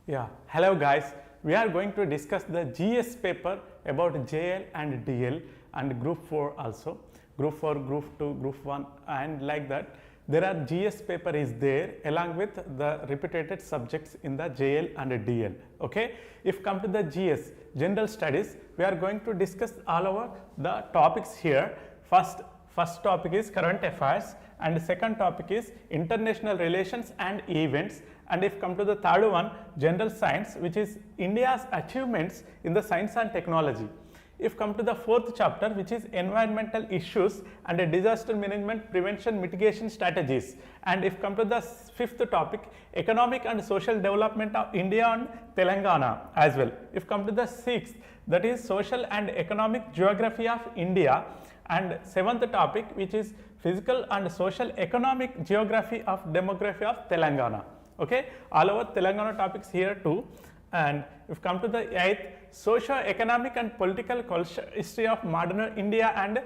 Yeah, hello guys. We are going to discuss the GS paper about JL and DL and group 4 also. Group 4, group 2, group 1 and like that. There are GS paper is there along with the repeated subjects in the JL and DL. Okay. If come to the GS, general studies, we are going to discuss all over the topics here. First topic is current affairs and second topic is international relations and events, and if come to the third one, general science, which is India's achievements in the science and technology. If come to the fourth chapter, which is environmental issues and disaster management prevention mitigation strategies, and if come to the fifth topic, economic and social development of India and Telangana as well. If come to the sixth, that is social and economic geography of India, and seventh topic, which is physical and social economic geography of demography of Telangana. Okay, all over Telangana topics here too. And if come to the eighth, socio-economic and political culture history of modern India and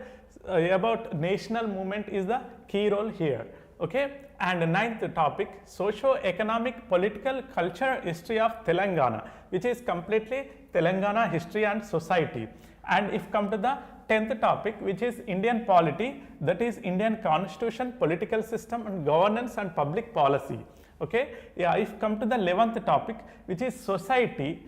about national movement is the key role here. Okay, and ninth topic, socio-economic political culture history of Telangana, which is completely Telangana history and society. And if come to the 10th topic, which is Indian polity, that is Indian constitution, political system and governance and public policy. Okay, yeah, if come to the 11th topic, which is society,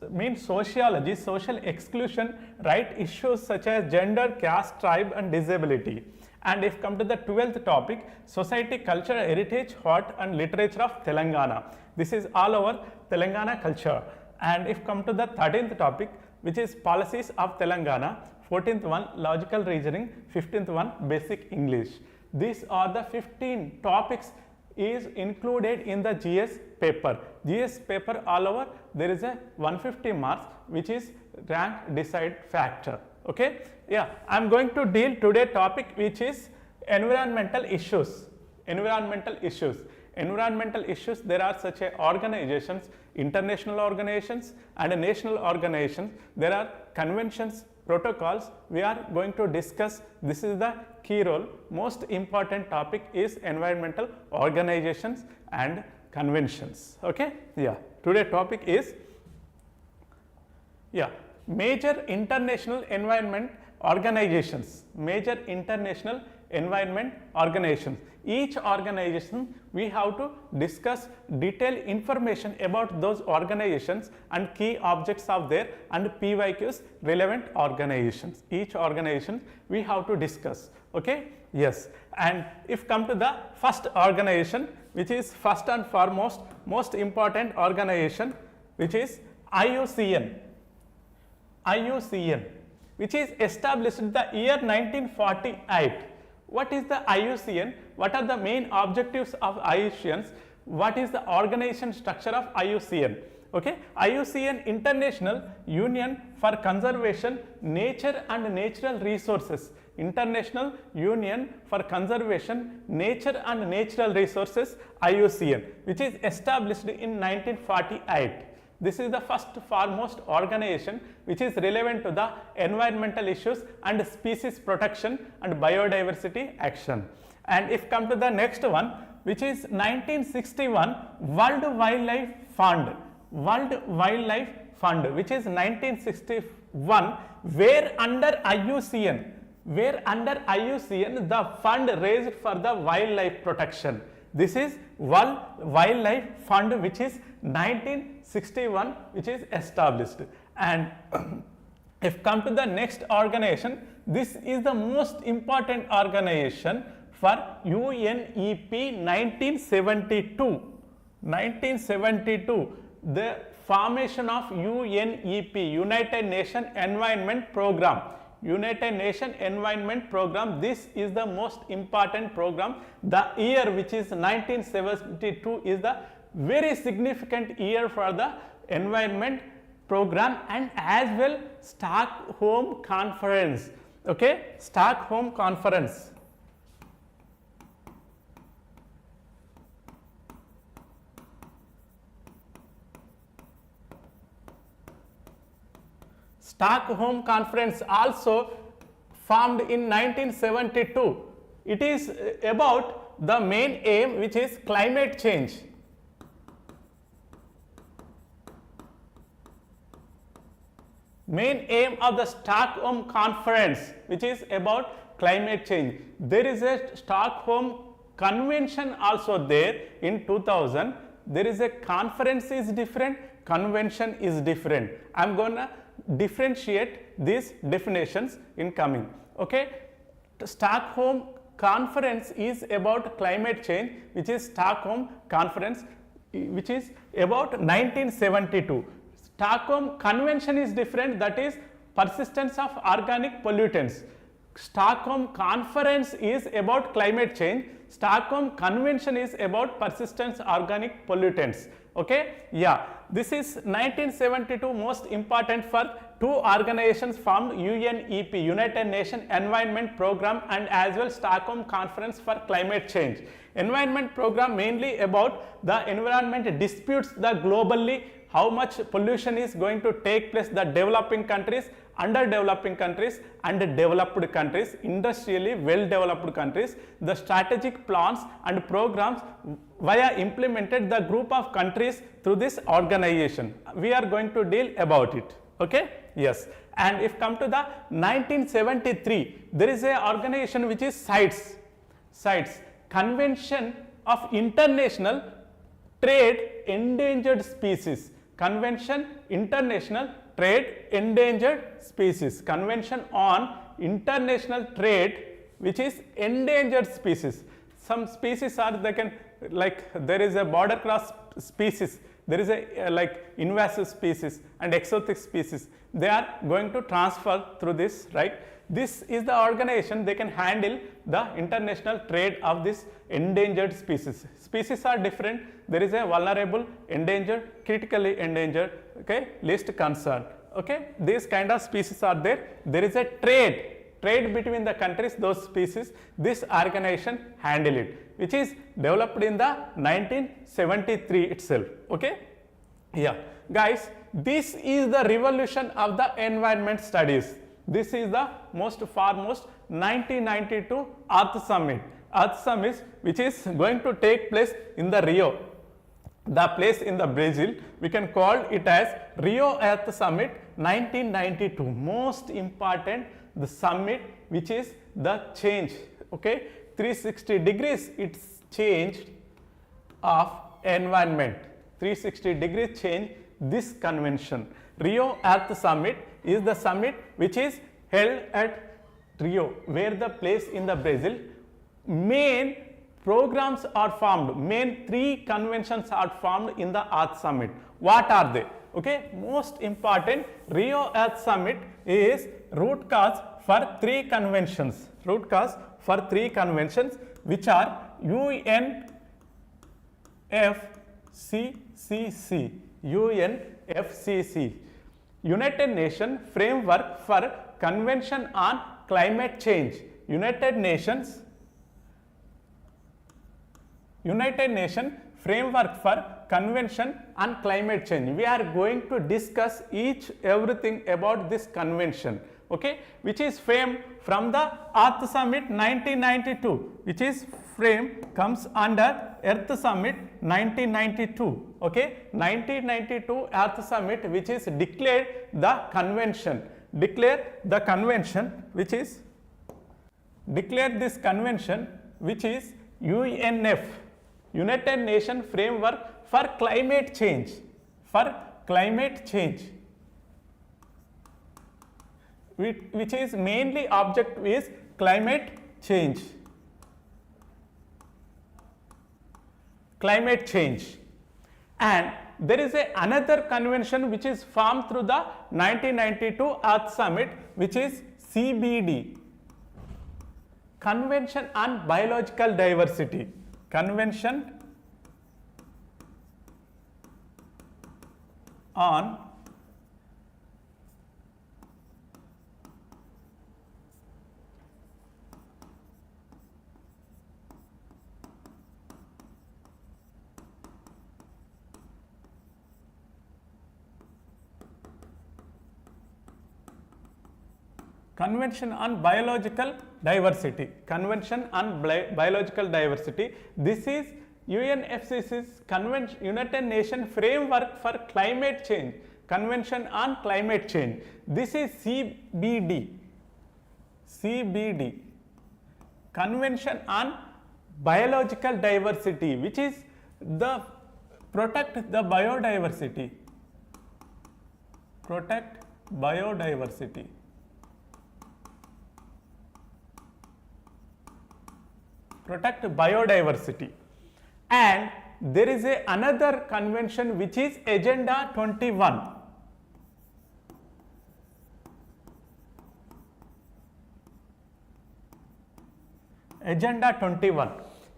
means sociology, social exclusion, right issues such as gender, caste, tribe and disability. And if come to the 12th topic, society, culture, heritage, art and literature of Telangana. This is all over Telangana culture. And if come to the 13th topic, which is policies of Telangana, 14th one logical reasoning, 15th one basic English. These are the 15 topics is included in the GS paper. GS paper all over there is a 150 marks, which is rank decide factor. Okay, yeah, I am going to deal today topic which is environmental issues. Environmental issues. Environmental issues, there are such a organizations, international organizations and national organizations. There are conventions, protocols. We are going to discuss. This is the key role. Most important topic is environmental organizations and conventions. Okay, yeah. Today topic is major international environment organizations. Major international environment organizations. Each organization we have to discuss detailed information about those organizations and key objects of there and PYQs relevant organizations. Each organization we have to discuss. Okay, yes. And if come to the first organization, which is first and foremost most important organization, which is IUCN. IUCN, which is established in the year 1948. What is the IUCN? What are the main objectives of IUCN? What is the organization structure of IUCN? Okay, IUCN International Union for Conservation, Nature and Natural Resources. International Union for Conservation, Nature and Natural Resources, IUCN, which is established in 1948. This is the first foremost organization which is relevant to the environmental issues and species protection and biodiversity action. And if come to the next one, which is 1961 World Wildlife Fund. World Wildlife Fund, which is 1961, where under IUCN, the fund raised for the wildlife protection. This is World Wildlife Fund, which is 1961, which is established. And if come to the next organization, this is the most important organization for UNEP 1972. 1972, the formation of UNEP, United Nations Environment Program. United Nations Environment Program, this is the most important program. The year which is 1972 is the very significant year for the environment program, and as well Stockholm Conference. Okay, Stockholm Conference. Stockholm Conference also formed in 1972. It is about the main aim, which is climate change. Main aim of the Stockholm Conference, which is about climate change. There is a Stockholm Convention also there in 2000. There is a conference is different, convention is different. I am going to differentiate these definitions in coming. Okay, the Stockholm Conference is about climate change, which is Stockholm Conference, which is about 1972. Stockholm Convention is different, that is persistence of organic pollutants. Stockholm Conference is about climate change. Stockholm Convention is about persistence organic pollutants. Okay, yeah, this is 1972 most important for two organizations formed, UNEP, United Nations Environment Program, and as well Stockholm Conference for Climate Change. Environment program mainly about the environment disputes, the globally how much pollution is going to take place, the developing countries, underdeveloping countries and developed countries, industrially well developed countries, the strategic plans and programs via implemented the group of countries through this organization. We are going to deal about it. Okay, yes. And if come to the 1973, there is a organization which is CITES, Convention of International Trade Endangered Species, Convention International Trade Endangered Species, Convention on International Trade, which is endangered species. Some species are, they can, like there is a border cross species, there is a like invasive species and exotic species, they are going to transfer through this, right. This is the organization, they can handle the international trade of this endangered species. Species are different, there is a vulnerable, endangered, critically endangered, okay, least concern. Okay, these kind of species are there. There is a trade between the countries, those species, this organization handle it, which is developed in the 1973 itself. Okay, yeah, guys, this is the revolution of the environment studies. This is the most foremost 1992 Earth Summit, which is going to take place in the Rio, the place in the Brazil. We can call it as Rio Earth Summit 1992. Most important, the summit which is the change, okay, 360 degrees it's changed of environment, 360 degrees change this convention. Rio Earth Summit is the summit which is held at Rio, where the place in the Brazil. Main programs are formed, main 3 conventions are formed in the Earth Summit. What are they? Okay, most important, Rio Earth Summit is root cause for 3 conventions, which are UNFCCC, United Nations Framework for Convention on Climate Change, United Nations Framework for Convention on Climate Change. We are going to discuss everything about this convention, okay, which is framed from the Earth Summit 1992, which is frame comes under Earth Summit 1992, okay, 1992 Earth Summit, which is declared the convention, which is declared this convention, which is UNF, United Nations Framework for Climate Change, which is mainly object is climate change. And there is another convention which is formed through the 1992 Earth Summit, which is CBD, Convention on Biological Diversity, Convention on Biological Diversity, This is UNFCCC's United Nations Framework for Climate Change. Convention on Climate Change. This is CBD. CBD. Convention on Biological Diversity, which is the protect the biodiversity. Protect biodiversity. Protect biodiversity. And there is another convention which is Agenda 21. Agenda 21.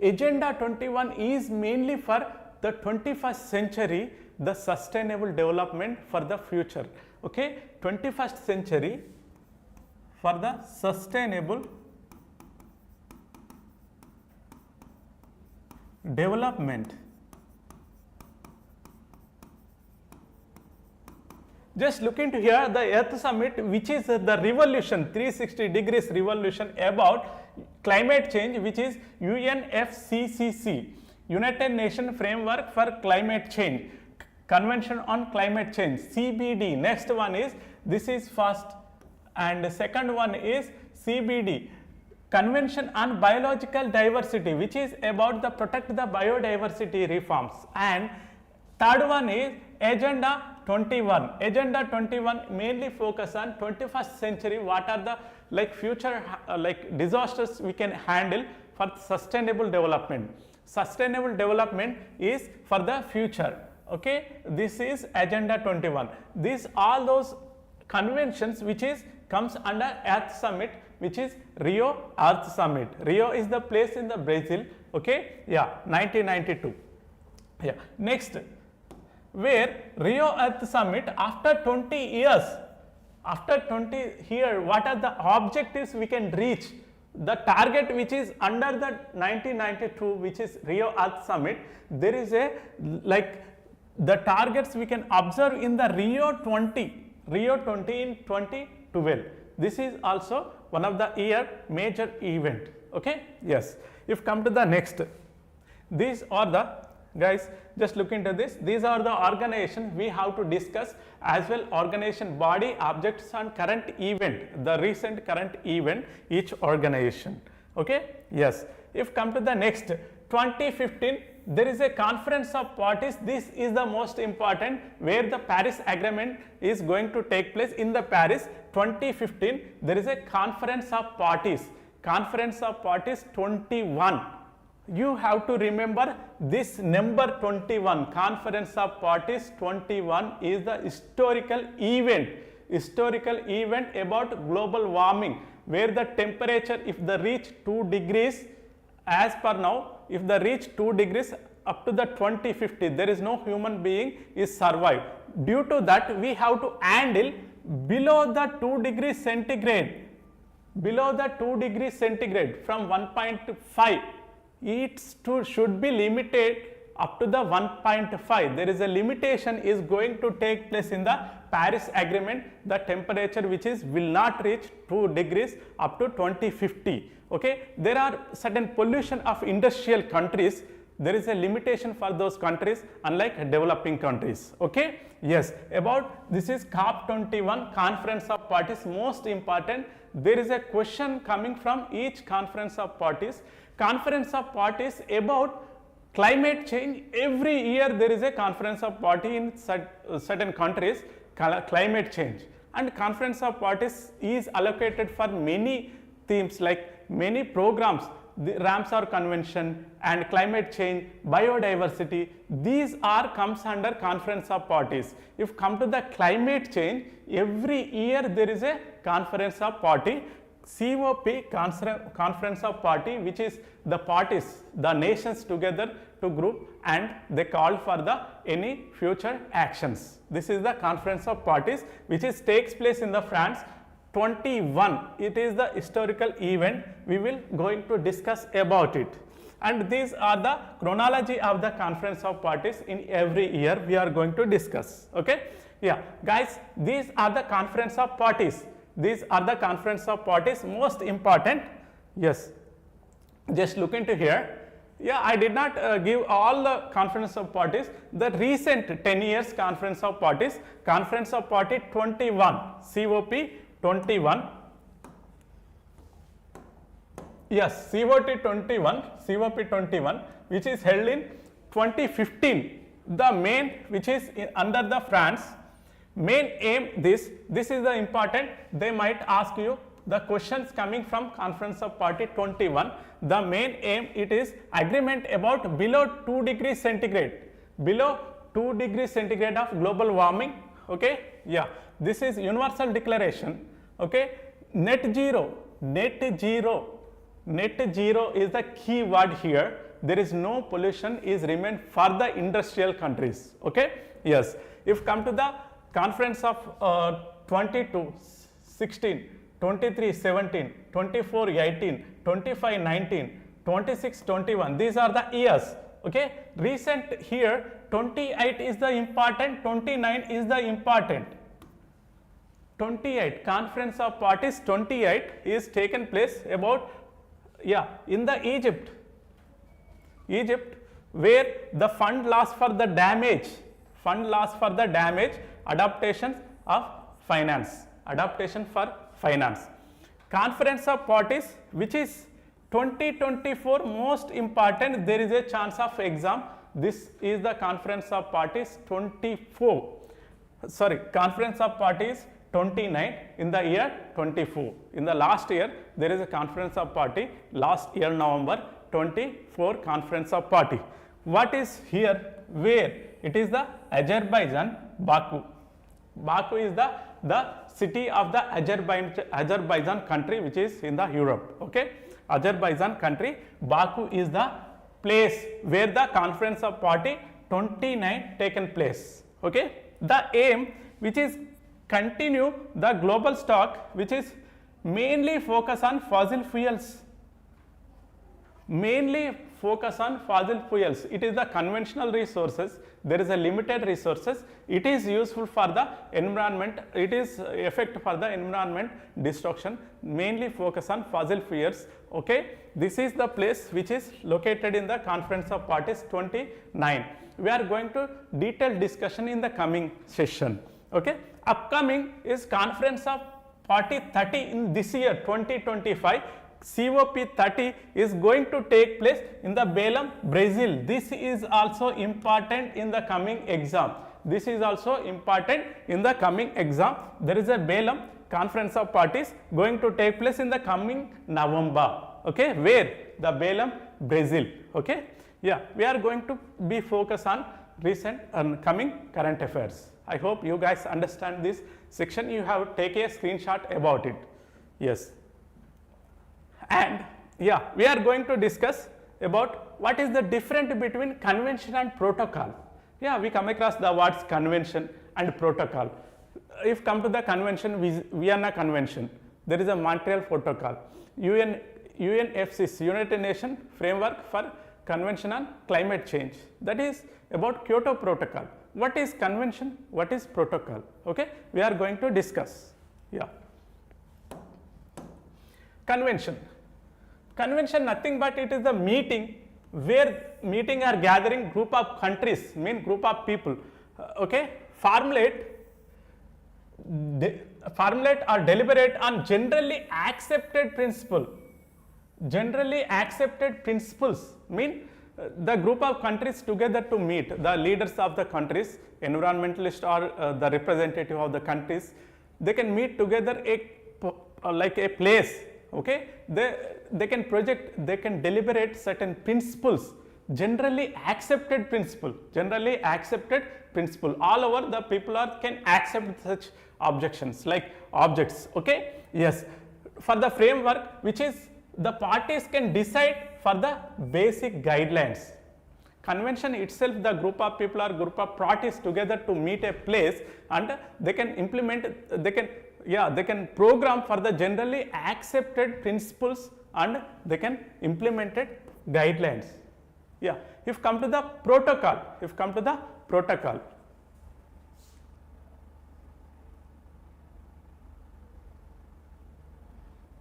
Agenda 21 is mainly for the 21st century, the sustainable development for the future. Okay, 21st century for the sustainable development. Just look into here the Earth Summit, which is the revolution, 360 degrees revolution about climate change, which is UNFCCC, United Nations Framework for Climate Change, Convention on Climate Change, CBD. Next one is, this is first, and second one is CBD, Convention on Biological Diversity, which is about the protect the biodiversity reforms, and third one is Agenda 21. Agenda 21 mainly focus on 21st century, what are the future disasters we can handle for sustainable development. Sustainable development is for the future. Okay, this is Agenda 21. These all those conventions which is comes under Earth Summit, which is Rio Earth Summit. Rio is the place in the Brazil. Okay, yeah, 1992. Yeah, next, where Rio Earth Summit, after 20 years, after 20 here, what are the objectives we can reach? The target which is under the 1992, which is Rio Earth Summit, there is a the targets we can observe in the Rio 20 in 2012. This is also one of the year major event. Okay, yes. If come to the next, these are the, guys, just look into this. These are the organizations we have to discuss, as well organization body, objects and current event, the recent current event, each organization. Okay, yes. If come to the next, 2015, there is a conference of parties. This is the most important, where the Paris Agreement is going to take place. In the Paris 2015, there is a conference of parties. Conference of parties 21. You have to remember this number 21, Conference of Parties 21 is the historical event about global warming, where the temperature, if the reach 2 degrees, as per now, if the reach 2 degrees up to the 2050, there is no human being is survive. Due to that, we have to handle below the 2 degrees centigrade, below the 2 degrees centigrade from 1.5. It should be limited up to the 1.5. There is a limitation is going to take place in the Paris Agreement, the temperature which is will not reach 2 degrees up to 2050. Okay, there are certain pollution of industrial countries. There is a limitation for those countries, unlike developing countries. Okay, yes. About this is COP21, Conference of Parties, most important. There is a question coming from each Conference of Parties. Conference of Parties about climate change. Every year there is a Conference of Party in certain countries, climate change, and Conference of Parties is allocated for many themes, like many programs, the Ramsar Convention and climate change, biodiversity. These are comes under Conference of Parties. If come to the climate change, every year there is a Conference of Party. COP, Conference of Party, which is the parties, the nations together to group, and they call for the any future actions. This is the Conference of Parties, which is takes place in the France 21. It is the historical event. We will going to discuss about it. And these are the chronology of the Conference of Parties. In every year we are going to discuss. Okay, yeah, guys, these are the Conference of Parties. These are the Conference of Parties, most important. Yes, just look into here. Yeah, I did not give all the conference of parties. The recent 10 years conference of parties, conference of party 21, COP 21. Yes, COP 21, which is held in 2015. The main, which is under the France, main aim this is the important. They might ask you the questions coming from conference of party 21. The main aim, it is agreement about below 2 degrees centigrade, below 2 degrees centigrade of global warming. Okay, yeah, this is universal declaration. Okay, net zero is the key word here. There is no pollution is remained for the industrial countries. Okay, yes. If come to the conference of 22 16, 23 17, 24 18, 25 19, 26 21, these are the years. Okay, recent here 28 is the important, 29 is the important. 28 conference of parties 28 is taken place about, yeah, in the Egypt, where the fund loss for the damage, adaptation of finance, adaptation for finance. Conference of parties, which is 2024 most important, there is a chance of exam. This is the conference of parties 24, sorry, conference of parties 29 in the year 24. In the last year, there is a conference of party, last year November 24 conference of party. What is here? Where? It is the Azerbaijan, Baku. Baku is the city of the Azerbaijan country, which is in the Europe. Okay, Azerbaijan country, Baku is the place where the conference of party 29 taken place. Okay, the aim, which is continue the global stock, which is mainly focus on fossil fuels. Mainly focus on fossil fuels. It is the conventional resources. There is a limited resources. It is useful for the environment. It is effect for the environment destruction. Mainly focus on fossil fuels. Okay, this is the place which is located in the conference of parties 29. We are going to detailed discussion in the coming session. Okay, upcoming is conference of party 30 in this year 2025. COP 30 is going to take place in the Belém, Brazil. This is also important in the coming exam. This is also important in the coming exam. There is a Belém conference of parties going to take place in the coming November. Okay, where? The Belém, Brazil. Okay, yeah, we are going to be focused on recent and coming current affairs. I hope you guys understand this section. You have taken a screenshot about it. Yes. And yeah, we are going to discuss about what is the difference between convention and protocol. Yeah, we come across the words convention and protocol. If come to the convention, Vienna Convention, there is a Montreal Protocol, UNFCCC, United Nations Framework for Convention on Climate Change, that is about Kyoto Protocol. What is convention? What is protocol? Okay, we are going to discuss. Yeah. Convention. Convention nothing but it is the meeting where meeting are gathering group of countries, mean group of people. Okay, formulate or deliberate on generally accepted principle. Generally accepted principles mean the group of countries together to meet, the leaders of the countries, environmentalists or the representative of the countries, they can meet together like a place. Okay, they can project, they can deliberate certain principles, generally accepted principle, all over the people can accept such objections like objects. Okay, yes, for the framework which is the parties can decide for the basic guidelines. Convention itself, the group of people or group of parties together to meet a place and they can implement, they can program for the generally accepted principles and they can implement it guidelines. Yeah, if come to the protocol,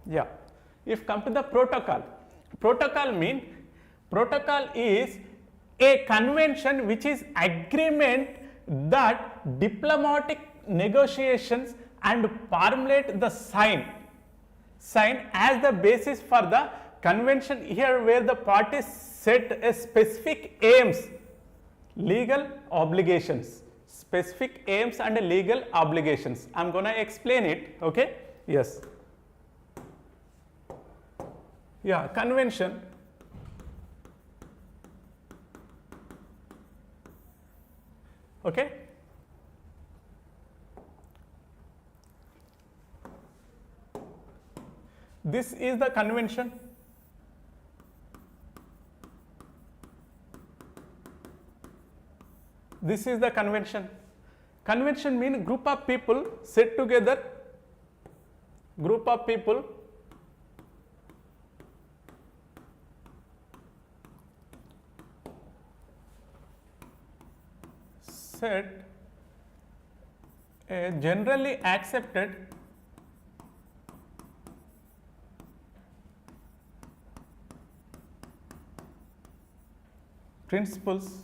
yeah, if come to the protocol mean Protocol is a convention which is agreement that diplomatic negotiations and formulate the sign as the basis for the convention, here where the parties set a specific aims, legal obligations, specific aims and legal obligations. I am going to explain it, okay? Yes. Yeah, convention. Okay. This is the convention. This is the convention. Convention means group of people sit together, group of people set a generally accepted principles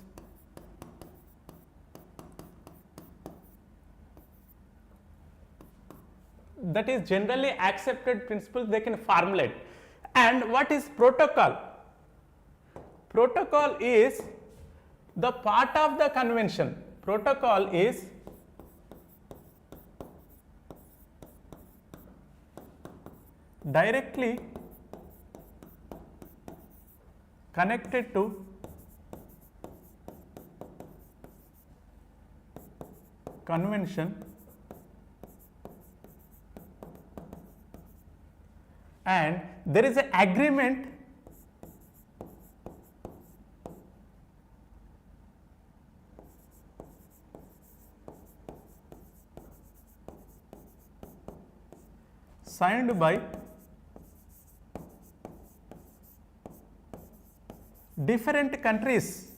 that is generally accepted principles they can formulate. And what is protocol? Protocol is the part of the convention. Protocol is directly connected to convention and there is an agreement signed by different countries.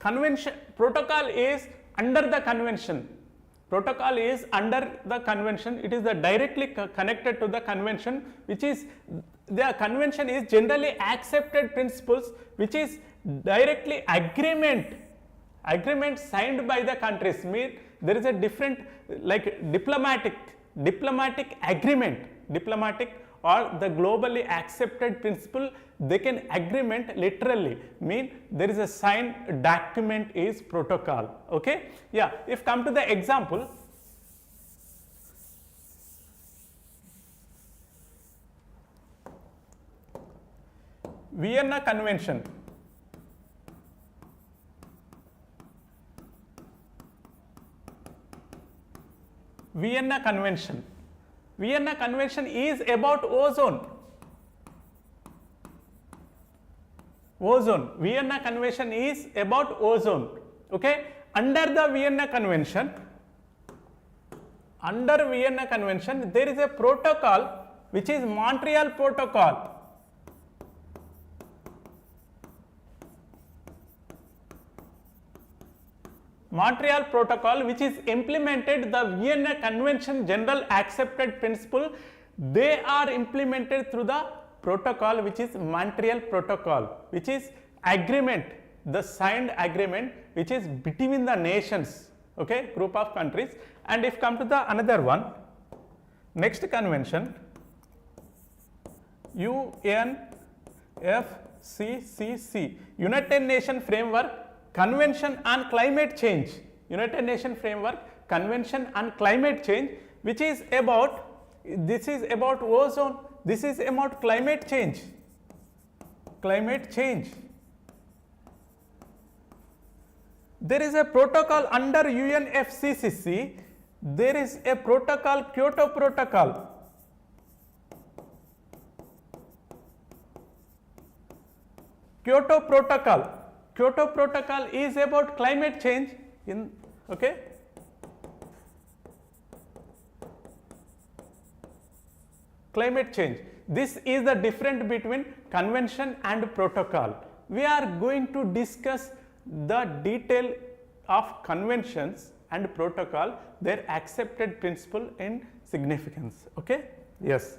Convention protocol is under the convention. Protocol is under the convention. It is the directly connected to the convention, which is the convention is generally accepted principles, which is directly agreement signed by the countries. Mean there is a different like diplomatic agreement, diplomatic or the globally accepted principle, they can agreement literally mean there is a signed document is protocol. Okay, yeah. If come to the example, Vienna Convention. Vienna Convention. Vienna Convention is about ozone. Ozone. Vienna Convention is about ozone. Okay. Under the Vienna Convention, there is a protocol which is Montreal Protocol. Montreal Protocol, which is implemented the Vienna Convention general accepted principle, they are implemented through the protocol which is Montreal Protocol, which is agreement, the signed agreement which is between the nations, okay, group of countries. And if come to the another one, next convention, UNFCCC, United Nations Framework Convention on Climate Change, United Nations Framework Convention on Climate Change, which is about, this is about ozone, this is about climate change. There is a protocol under UNFCCC, there is a protocol, Kyoto Protocol. Kyoto Protocol is about climate change in, okay. Climate change. This is the difference between convention and protocol. We are going to discuss the detail of conventions and protocol, their accepted principle in significance. Okay? Yes.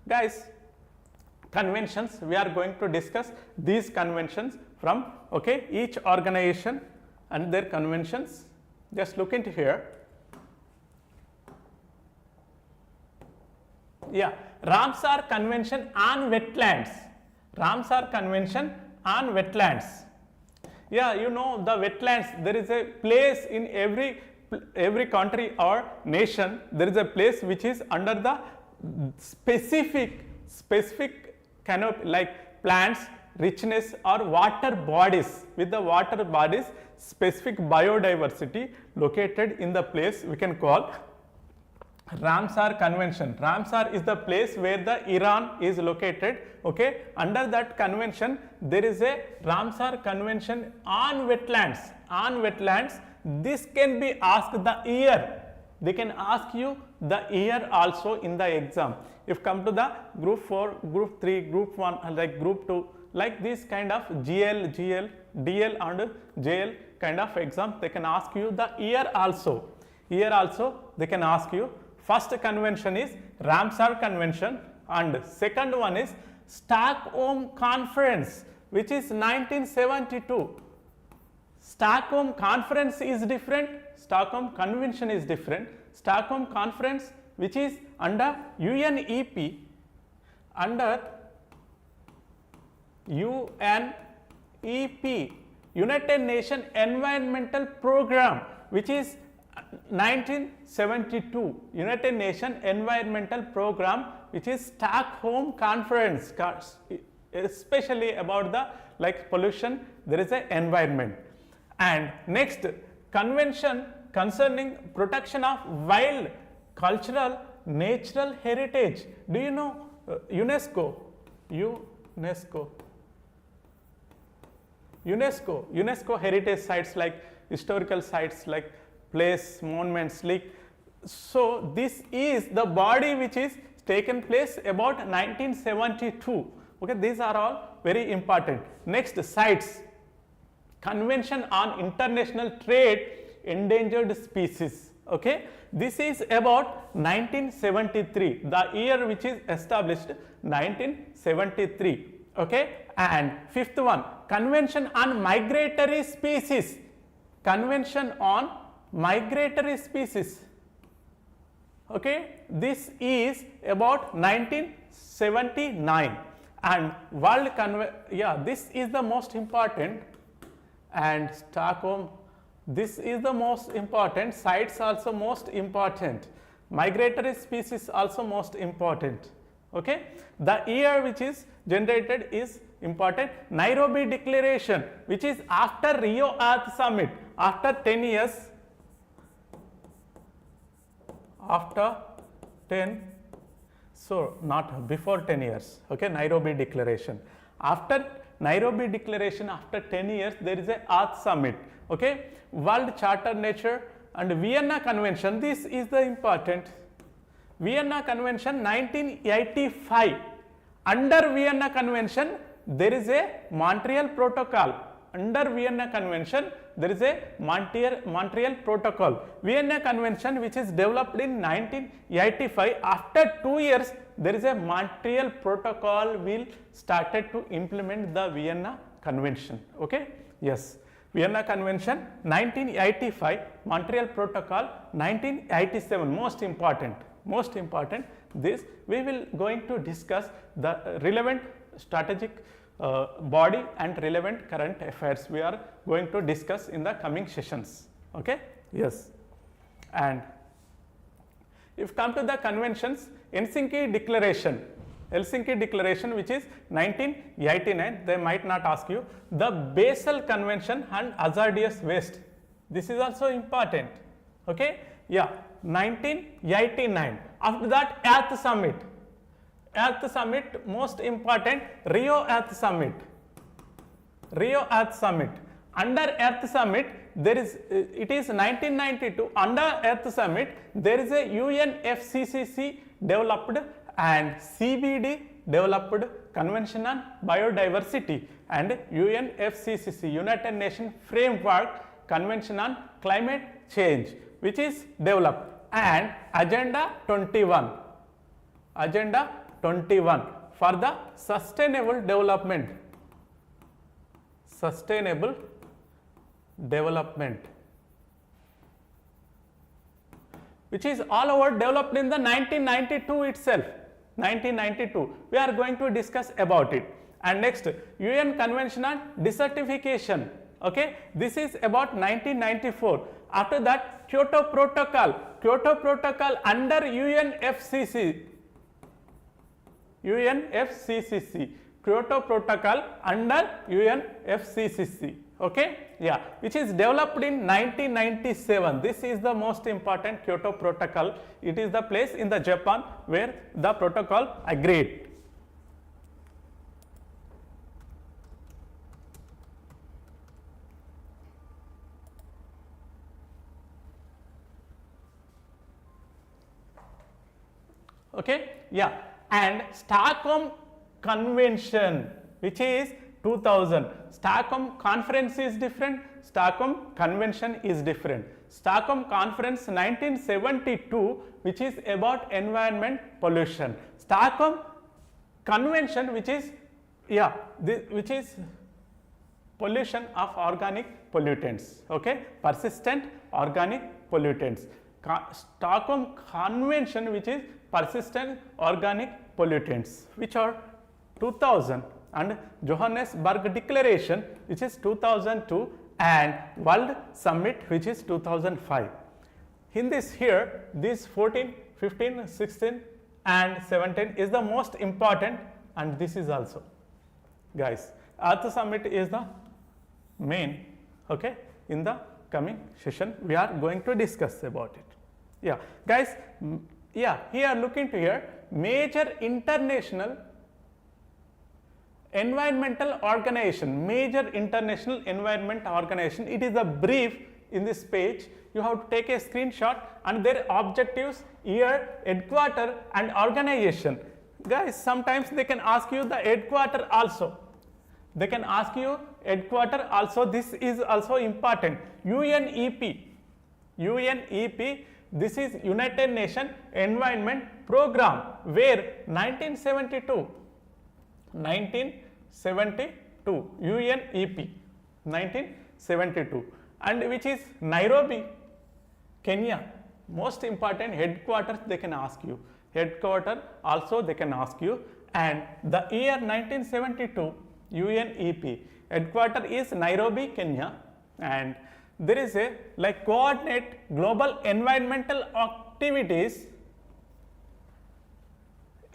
Guys, conventions, we are going to discuss these conventions from each organization and their conventions. Just look into here. Yeah, Ramsar Convention on Wetlands. Ramsar Convention on Wetlands. Yeah, you know the wetlands, there is a place in every country or nation, there is a place which is under the specific canopy, like plants, richness or water bodies, with the water bodies specific biodiversity located in the place we can call Ramsar Convention. Ramsar is the place where the Iran is located. Okay, under that convention there is a Ramsar Convention on wetlands. On wetlands, this can be asked the year. They can ask you the year also in the exam. If come to the group 4, group 3, group 1, like group 2, like this kind of GL, DL and JL kind of exam, they can ask you the year also. Year also they can ask you. First convention is Ramsar Convention and second one is Stockholm Conference, which is 1972. Stockholm Conference is different, Stockholm Convention is different. Stockholm Conference, which is under UNEP, under UNEP, United Nations Environmental Program, which is 1972, United Nations Environmental Program, which is Stockholm Conference, especially about the pollution, there is a environment. And next, convention concerning protection of wild, cultural, natural heritage. Do you know UNESCO heritage sites, like historical sites, like place, monuments, like, so this is the body which is taken place about 1972. Okay, these are all very important. Next, sites. Convention on International Trade Endangered Species. Okay, this is about 1973, the year which is established 1973. Okay, and fifth one, Convention on Migratory Species. Convention on Migratory Species. Okay, this is about 1979, and this is the most important, and Stockholm, this is the most important, sites also most important, migratory species also most important. Okay, the year which is generated is important. Nairobi Declaration, which is after Rio Earth Summit, after 10 years, after 10, so not before 10 years. Okay, Nairobi Declaration. After Nairobi Declaration, after 10 years, there is a Earth Summit. Okay, World Charter Nature and Vienna Convention. This is the important. Vienna Convention 1985. Under Vienna Convention, there is a Montreal Protocol. Under Vienna Convention, there is a Montreal Protocol. Vienna Convention, which is developed in 1985. After 2 years, there is a Montreal Protocol will started to implement the Vienna Convention. Okay, yes, Vienna Convention 1985, Montreal Protocol 1987. Most important, this we will going to discuss the relevant strategic body and relevant current affairs. We are going to discuss in the coming sessions. Okay, yes. And if come to the conventions, Helsinki Declaration, which is 1989, they might not ask you. The Basel Convention and Hazardous Waste, this is also important. Okay, yeah, 1989. After that, Earth Summit, most important, Rio Earth Summit. Under Earth Summit, there is, it is 1992, under Earth Summit, there is a UNFCCC developed and CBD developed Convention on Biodiversity and UNFCCC, United Nations Framework Convention on Climate Change, which is developed, and Agenda 21 for the sustainable development, which is all over developed in the 1992 itself. 1992, we are going to discuss about it. And next, UN Convention on Desertification, okay, this is about 1994. After that, Kyoto Protocol under UNFCCC, Kyoto Protocol under UNFCCC, okay, yeah, which is developed in 1997. This is the most important Kyoto Protocol. It is the place in the Japan where the protocol agreed. Okay, yeah, and Stockholm Convention, which is 2000. Stockholm Conference is different, Stockholm Convention is different. Stockholm Conference 1972, which is about environment pollution. Stockholm Convention, which is, yeah, which is pollution of organic pollutants, okay, persistent organic pollutants. Stockholm Convention, which is persistent organic pollutants, which are 2000, and Johannesburg Declaration, which is 2002, and World Summit, which is 2005. In this here, these 14, 15, 16 and 17 is the most important, and this is also, guys, Earth Summit is the main, okay, in the coming session we are going to discuss about it. Yeah, guys, yeah, here look into here, major international environmental organization, major international environment organization. It is a brief in this page. You have to take a screenshot, and their objectives, year, headquarter and organization. Guys, sometimes they can ask you the headquarter also. They can ask you headquarter also. This is also important. UNEP, this is United Nations Environment Program, where 1972 UNEP 1972, and which is Nairobi, Kenya. Most important headquarters they can ask you. Headquarter also they can ask you, and the year 1972 UNEP headquarter is Nairobi, Kenya, and there is a like coordinate global environmental activities.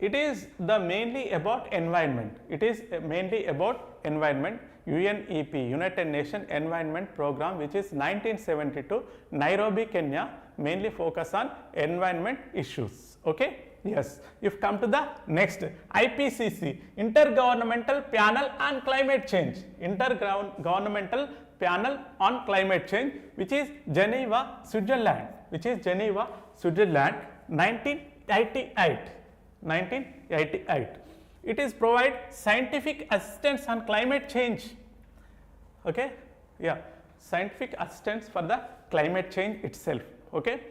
It is the mainly about environment. It is mainly about environment. UNEP, United Nations Environment Program, which is 1972, Nairobi, Kenya, mainly focus on environment issues. Okay. Yes. If come to the next, IPCC, Intergovernmental Panel on Climate Change. Intergovernmental Panel on Climate Change, which is Geneva, Switzerland. 1988. It is provide scientific assistance on climate change. Okay, yeah, scientific assistance for the climate change itself. Okay,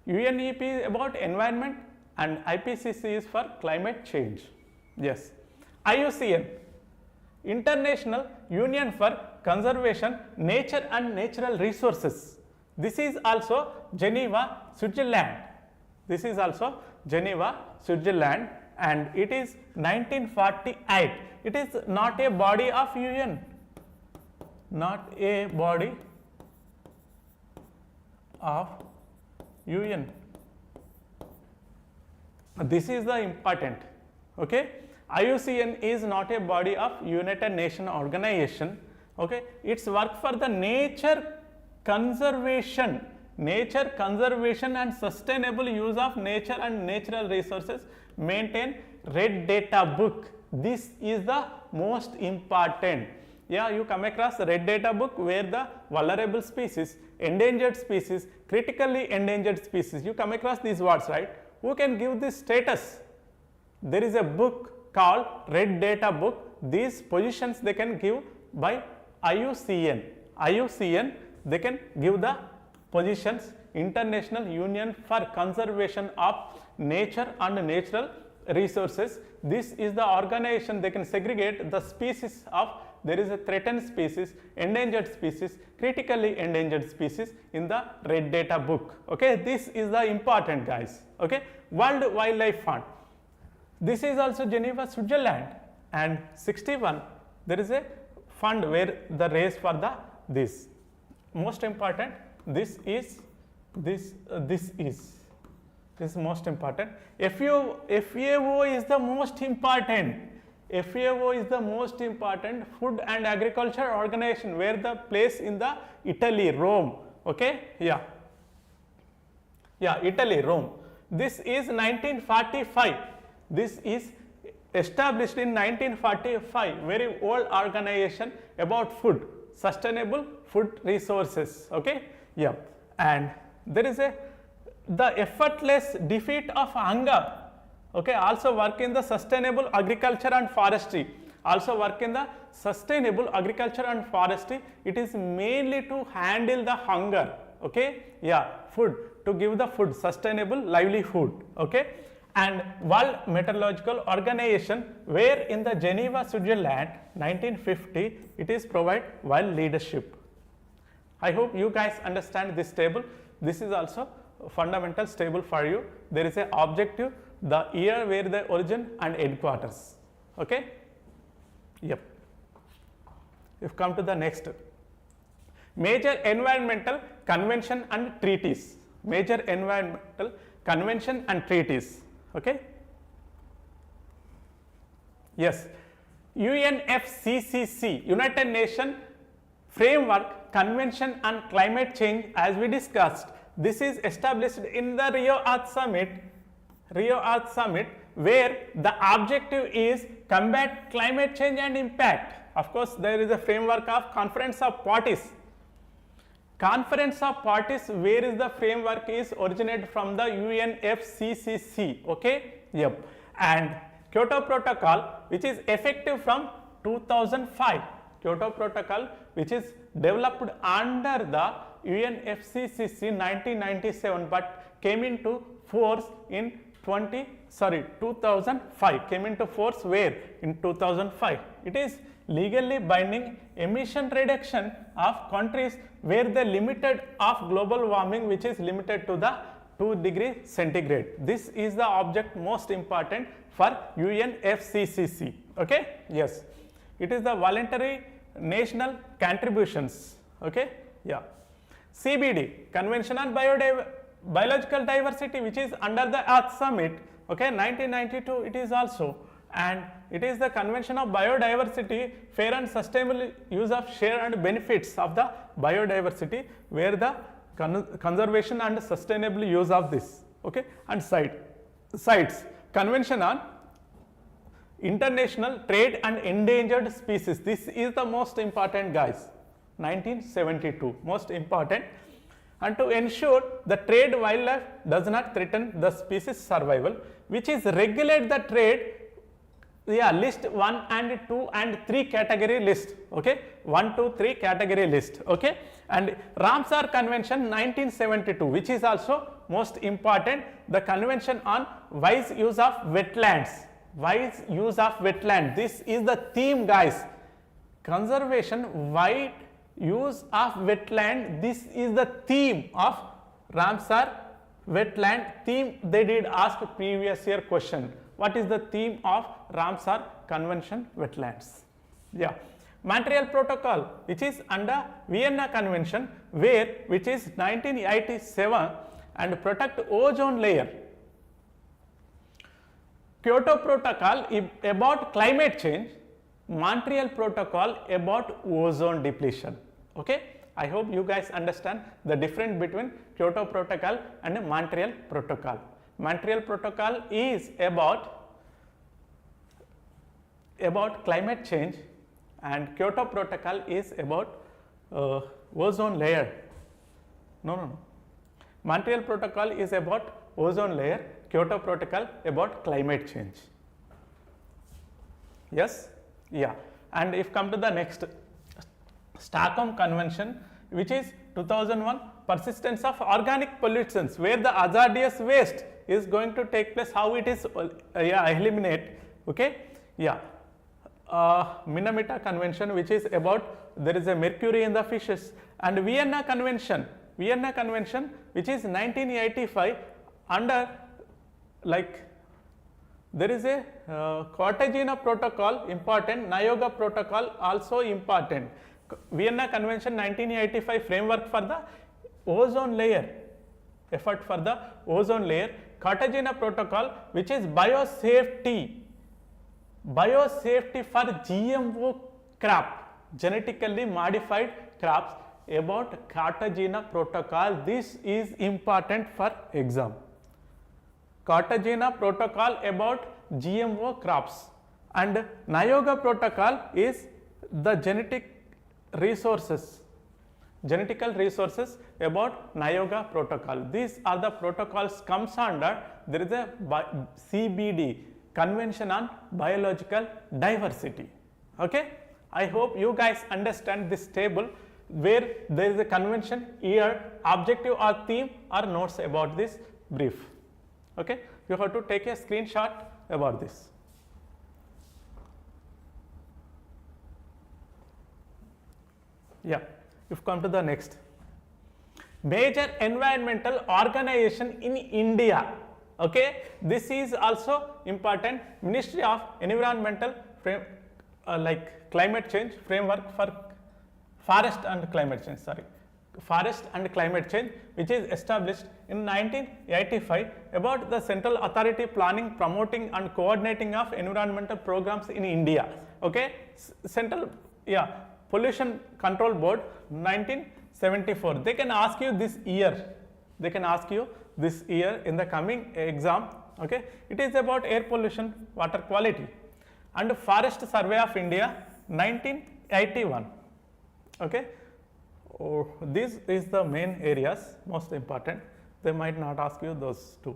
UNEP is about environment and IPCC is for climate change. Yes, IUCN, International Union for Conservation, Nature and Natural Resources. This is also Geneva, Switzerland. And it is 1948. It is not a body of UN. This is the important. Okay, IUCN is not a body of United Nations organization. Okay, its work for the nature conservation and sustainable use of nature and natural resources, maintain red data book. This is the most important. Yeah, you come across the red data book where the vulnerable species, endangered species, critically endangered species, you come across these words, right? Who can give this status? There is a book called red data book. These positions they can give by IUCN. they can give the positions. International Union for Conservation of Nature and Natural Resources. This is the organization, they can segregate the species of, there is a threatened species, endangered species, critically endangered species in the red data book. Okay, this is the important, guys. Okay, World Wildlife Fund. This is also Geneva, Switzerland, and 61 there is a fund where the raise for the this. Most important, this is most important. FAO is the most important. FAO is the most important Food and Agriculture Organization, where the place in the Italy, Rome. Okay, Italy, Rome. This is 1945. This is established in 1945. Very old organization about food, sustainable food resources. Okay, and there is the effortless defeat of hunger. Okay, also work in the sustainable agriculture and forestry. Also work in the sustainable agriculture and forestry. It is mainly to handle the hunger. Okay, food, to give the food, sustainable livelihood. Okay, and World Meteorological Organization, where in the Geneva, Switzerland, 1950, it is provide world leadership. I hope you guys understand this table. This is also fundamental table for you. There is a objective, the year where the origin and headquarters. Okay, if come to the next, major environmental convention and treaties. Major environmental convention and treaties. Okay, UNFCCC, United Nations Framework Convention on Climate Change, as we discussed. This is established in the Rio Earth Summit, where the objective is combat climate change and impact. Of course, there is a framework of Conference of Parties. Conference of Parties, where is the framework is originated from the UNFCCC. Okay, and Kyoto Protocol, which is effective from 2005. Kyoto Protocol, which is developed under the UNFCCC 1997, but came into force in 2005. Came into force where? In 2005. It is legally binding emission reduction of countries where the limited of global warming, which is limited to the 2 degrees centigrade. This is the object most important for UNFCCC. Okay, it is the voluntary national contributions. Okay, CBD, Convention on Biological Diversity, which is under the Earth Summit. Okay, 1992 it is also, and it is the Convention of Biodiversity, fair and sustainable use of share and benefits of the biodiversity, where the conservation and sustainable use of this. Okay, and CITES, Convention on International Trade and Endangered Species. This is the most important, guys. 1972, most important. And to ensure the trade wildlife does not threaten the species survival, which is regulate the trade, list 1 and 2 and 3 category list. Okay, 1, 2, 3 category list. Okay, and Ramsar Convention 1972, which is also most important, the Convention on Wise Use of Wetlands. Wise use of wetland. This is the theme, guys. Conservation, wide use of wetland. This is the theme of Ramsar wetland theme. They did ask previous year question. What is the theme of Ramsar Convention wetlands? Montreal Protocol, which is under Vienna Convention, which is 1987, and protect ozone layer. Kyoto Protocol about climate change, Montreal Protocol about ozone depletion. Okay, I hope you guys understand the difference between Kyoto Protocol and Montreal Protocol. Montreal Protocol is about climate change, and Kyoto Protocol is about ozone layer. No. Montreal Protocol is about ozone layer, Kyoto Protocol about climate change. And if come to the next, Stockholm Convention which is 2001, persistence of organic pollutants, where the hazardous waste is going to take place, how it is eliminate. Okay, yeah. Minamata Convention, which is about there is a mercury in the fishes, and Vienna Convention, which is 1985, under like there is a Cartagena Protocol important, Niagara Protocol also important. Vienna Convention 1985 framework for the ozone layer, effort for the ozone layer. Cartagena Protocol, which is biosafety for GMO crop, genetically modified crops, about Cartagena Protocol. This is important for exam. Cartagena Protocol about GMO crops, and Niagara Protocol is the genetical resources about Niagara Protocol. These are the protocols comes under, there is a CBD, Convention on Biological Diversity. Okay, I hope you guys understand this table where there is a convention, year, objective or theme or notes about this brief. Okay, you have to take a screenshot about this. Yeah, if come to the next, major environmental organization in India. Okay, this is also important. Ministry of Environmental like climate change framework for forest and climate change, which is established in 1985 about the central authority planning, promoting and coordinating of environmental programs in India. Okay, central pollution control board 1974. They can ask you this year, in the coming exam. Okay, it is about air pollution, water quality, and forest survey of India 1981. Okay, this is the main areas most important. They might not ask you those two.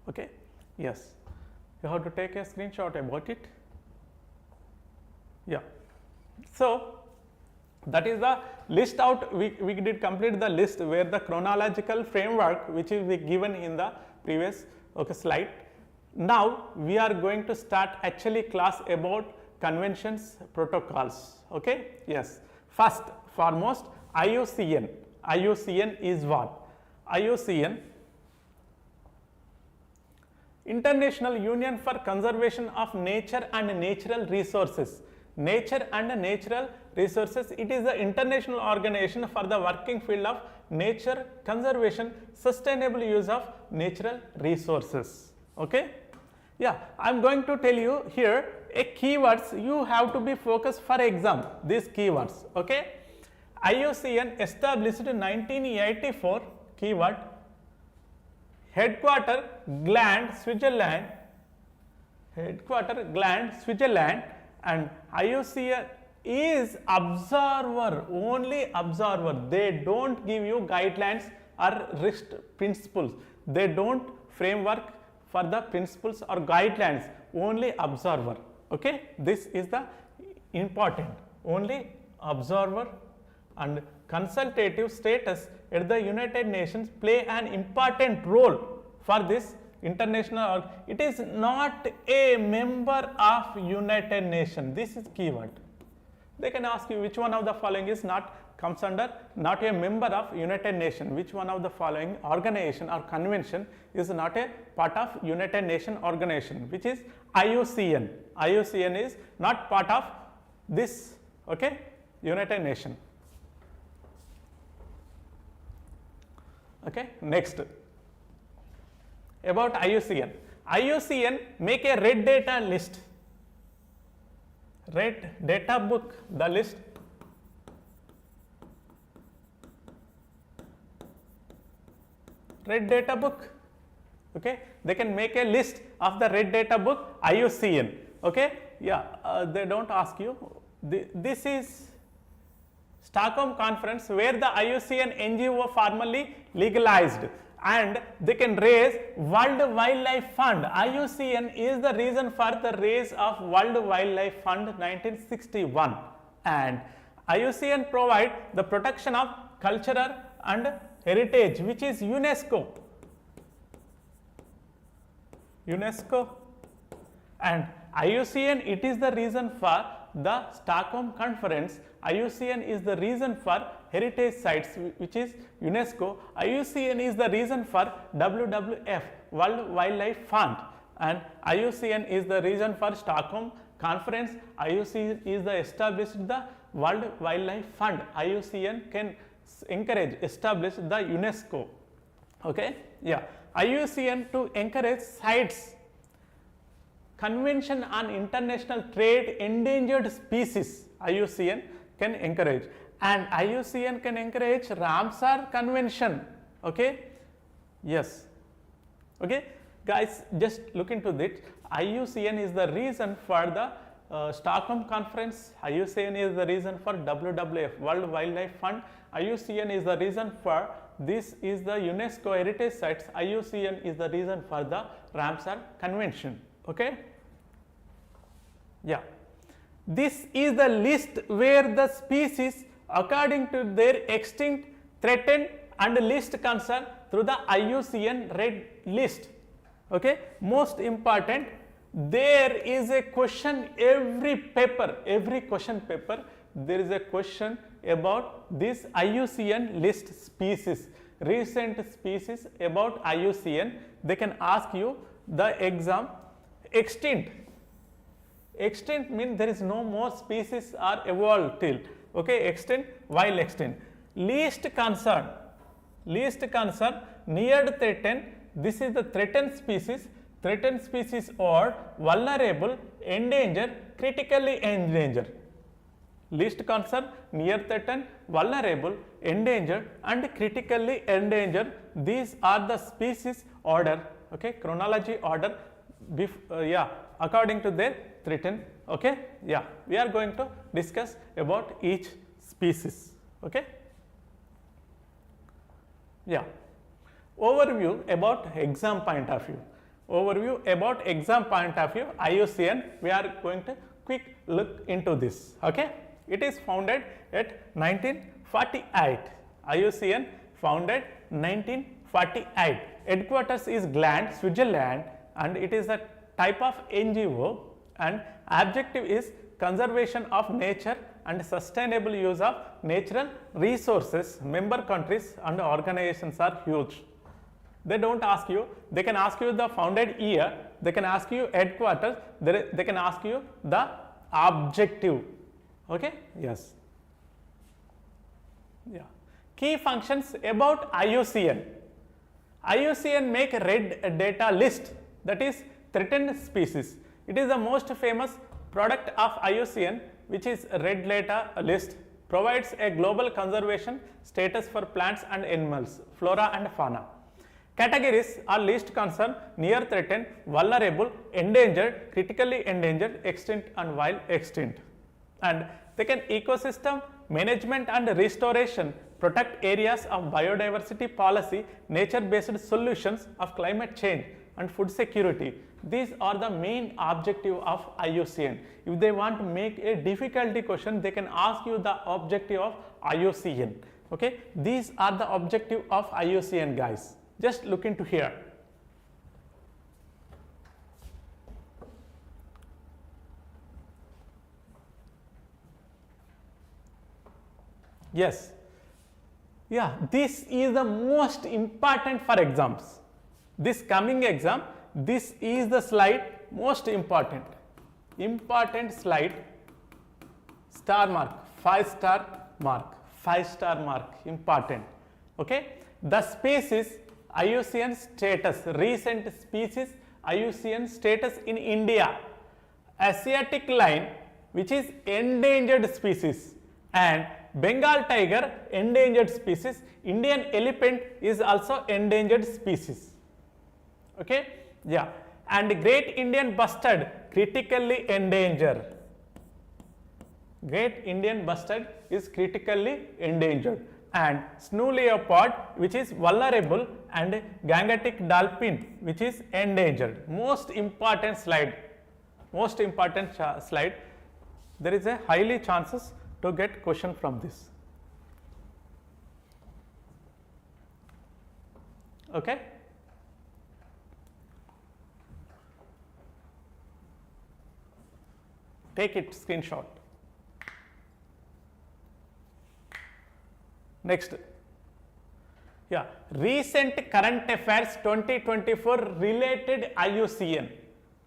Okay, yes, you have to take a screenshot about it. Yeah, so that is the list out. We did complete the list where the chronological framework which is given in the previous slide. Now we are going to start actually class about conventions, protocols. Okay, yes, first foremost IUCN. IUCN is what? IUCN, International Union for Conservation of Nature and Natural Resources. Nature and natural resources, it is the international organization for the working field of nature conservation, sustainable use of natural resources. Okay, yeah, I am going to tell you here a keywords you have to be focused for exam, these keywords. Okay, IUCN established in 1984, keyword, headquarter Gland, Switzerland, and IUCN is observer, only observer. They don't give you guidelines or risk principles. They don't framework for the principles or guidelines, only observer. Okay, this is the important, only observer, and consultative status at the United Nations play an important role for this international. It is not a member of United Nations. This is keyword. They can ask you which one of the following is comes under not a member of United Nations. Which one of the following organization or convention is not a part of United Nations organization, which is IUCN. IUCN is not part of this, okay, United Nations. Okay, next about IUCN. IUCN make a red data list, red data book, the list. Red data book. Okay, they can make a list of the red data book IUCN. Okay, yeah, they don't ask you. This is Stockholm Conference where the IUCN NGO formally legalized, and they can raise World Wildlife Fund. IUCN is the reason for the raise of World Wildlife Fund 1961, and IUCN provide the protection of cultural and heritage, which is UNESCO. And IUCN, it is the reason for the Stockholm Conference. IUCN is the reason for heritage sites, which is UNESCO. IUCN is the reason for WWF, World Wildlife Fund, and IUCN is the reason for Stockholm Conference. IUCN is the established the World Wildlife Fund. IUCN can encourage, establish the UNESCO. Okay, yeah. IUCN to encourage sites. Convention on International Trade Endangered Species, IUCN can encourage, and IUCN can encourage Ramsar Convention. Okay, yes. Okay, guys, just look into this. IUCN is the reason for the Stockholm Conference. IUCN is the reason for WWF, World Wildlife Fund. IUCN is the reason for this is the UNESCO heritage sites. IUCN is the reason for the Ramsar Convention. Okay, yeah. This is the list where the species according to their extinct, threatened and least concern through the IUCN red list. Okay, most important, there is a question every question paper there is a question about this IUCN list species, recent species about IUCN. They can ask you the exam. Extinct means there is no more species are evolved till. Okay, extinct, while extinct. Least concern, near threatened. This is the threatened species or vulnerable, endangered, critically endangered. Least concern, near threatened, vulnerable, endangered and critically endangered. These are the species order, okay, chronology order, according to their threatened. Okay, yeah, we are going to discuss about each species. Okay, yeah. Overview about exam point of view. IUCN, we are going to quick look into this. Okay, it is founded at 1948. IUCN founded 1948. Headquarters is Gland, Switzerland, and it is a type of NGO, and objective is conservation of nature and sustainable use of natural resources. Member countries and organizations are huge. They don't ask you, they can ask you the founded year, they can ask you headquarters, they can ask you the objective. Okay, yes, yeah. Key functions about IUCN. IUCN make red data list, that is threatened species. It is the most famous product of IUCN, which is red data list, provides a global conservation status for plants and animals, flora and fauna. Categories are least concern, near threatened, vulnerable, endangered, critically endangered, extinct and wild extinct. And second, ecosystem management and restoration, protect areas of biodiversity policy, nature based solutions of climate change and food security. These are the main objective of IUCN. If they want to make a difficulty question, they can ask you the objective of IUCN. Okay, these are the objective of IUCN, guys. Just look into here. Yes, yeah, this is the most important for exams. This coming exam, this is the slide most important slide, star mark, 5-star mark, important. Okay, the species, IUCN status, recent species, IUCN status in India, Asiatic lion, which is endangered species, and Bengal tiger, endangered species. Indian elephant is also endangered species. Okay, yeah, and Great Indian bustard, critically endangered. Great Indian bustard is critically endangered, and snow leopard, which is vulnerable, and Gangetic dolphin, which is endangered. Most important slide. There is a highly chances to get question from this. Okay. Take it screenshot. Next, yeah, recent current affairs 2024 related IUCN.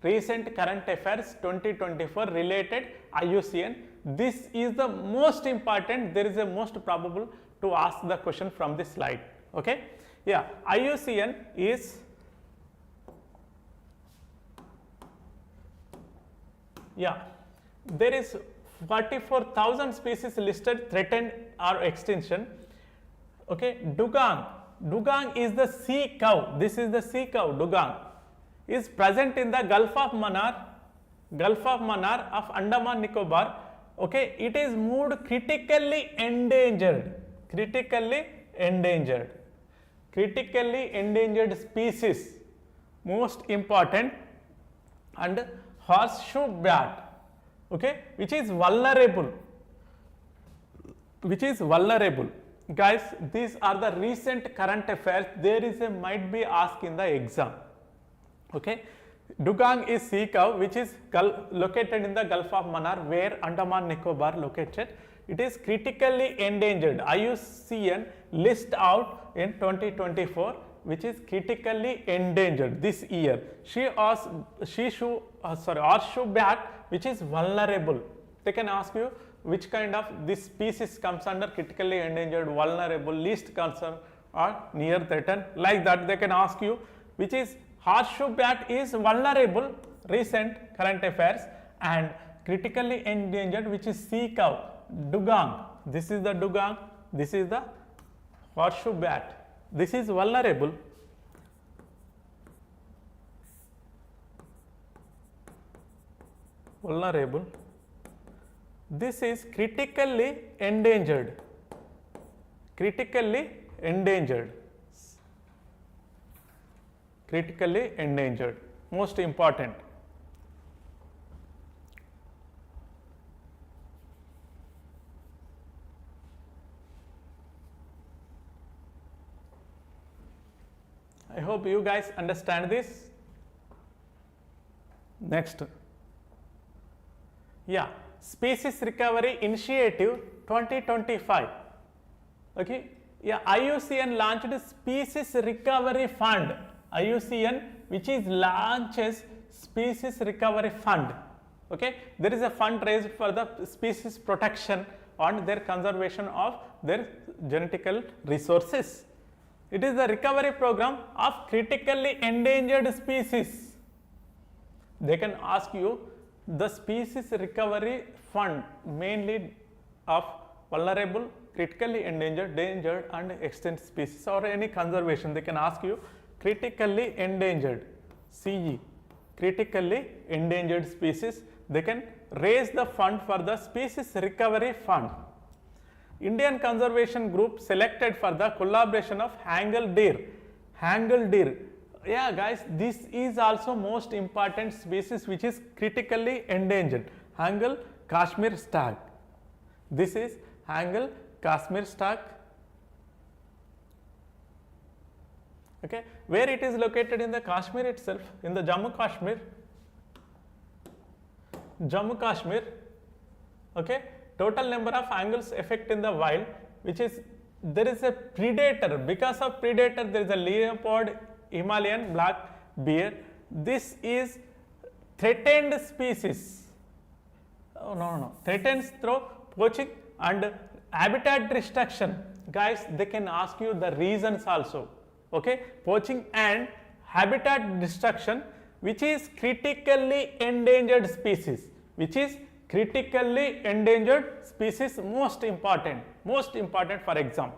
Recent current affairs 2024 related IUCN. This is the most important. There is a most probable to ask the question from this slide. Okay, yeah, IUCN is, yeah, there is 44,000 species listed threatened or extinction. Okay, dugong is the sea cow. This is the sea cow. Dugong is present in the Gulf of Mannar of Andaman Nicobar. Okay, it is moved critically endangered species, most important, and horseshoe bat, okay, which is vulnerable. Guys, these are the recent current affairs. There is a might be asked in the exam. Okay, dugong is sea cow, which is located in the Gulf of Mannar, where Andaman Nicobar located. It is critically endangered. IUCN list out in 2024, which is critically endangered this year. Horseshoe bat, which is vulnerable. They can ask you which kind of this species comes under critically endangered, vulnerable, least concern, or near threatened. Like that, they can ask you which is horseshoe bat is vulnerable, recent current affairs, and critically endangered, which is sea cow, dugong. This is the dugong, this is the horseshoe bat. This is vulnerable. This is critically endangered. Critically endangered. Most important. I hope you guys understand this. Next. Yeah, Species Recovery Initiative 2025. Okay, yeah, IUCN launched Species Recovery Fund. IUCN, which is launches Species Recovery Fund. Okay, there is a fund raised for the species protection and their conservation of their genetical resources. It is the recovery program of critically endangered species. They can ask you the species recovery fund mainly of vulnerable, critically endangered, endangered and extinct species, or any conservation. They can ask you critically endangered, CE, critically endangered species. They can raise the fund for the species recovery fund. Indian conservation group selected for the collaboration of Hangal deer. Yeah guys, this is also most important species which is critically endangered. Hangal Kashmir stag. This is Hangal Kashmir stag. Okay, where it is located in the Kashmir itself, in the Jammu Kashmir. Okay, total number of angles effect in the wild, which is there is a predator. Because of predator, there is a leopard, Himalayan black bear. This is threatened species. Oh, no. Threatens through poaching and habitat destruction. Guys, they can ask you the reasons also. Okay, poaching and habitat destruction, which is critically endangered species. Most important for exam.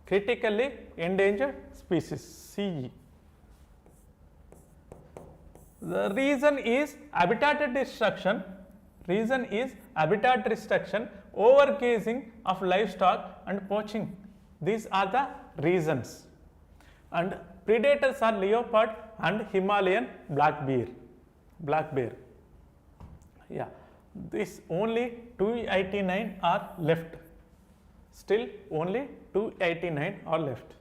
Critically endangered species, CE. The reason is habitat destruction. Overgrazing of livestock and poaching. These are the reasons. And predators are leopard and Himalayan black bear. Yeah, this only 289 are left. Still only 289 are left.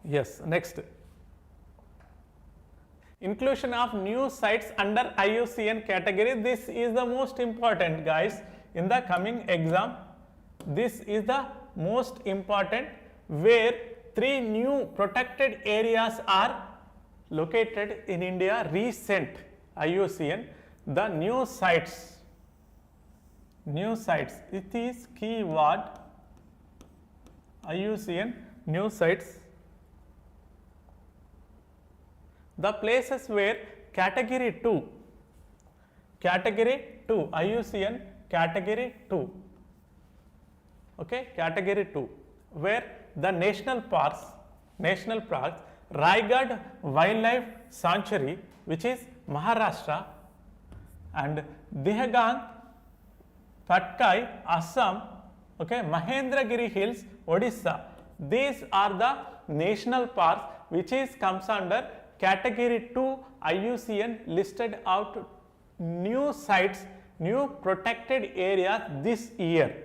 Yes, next. Inclusion of new sites under IUCN category. This is the most important, guys, in the coming exam. This is the most important, where 3 new protected areas are located in India. Recent IUCN, the new sites, it is keyword. IUCN new sites, the places where category 2, IUCN category 2, okay, category 2, where the national parks, Raigad Wildlife Sanctuary, which is Maharashtra, and Dehgang, Patkai, Assam, okay, Mahendragiri Hills, Odisha. These are the national parks which is comes under category 2 IUCN listed out new sites, new protected areas this year.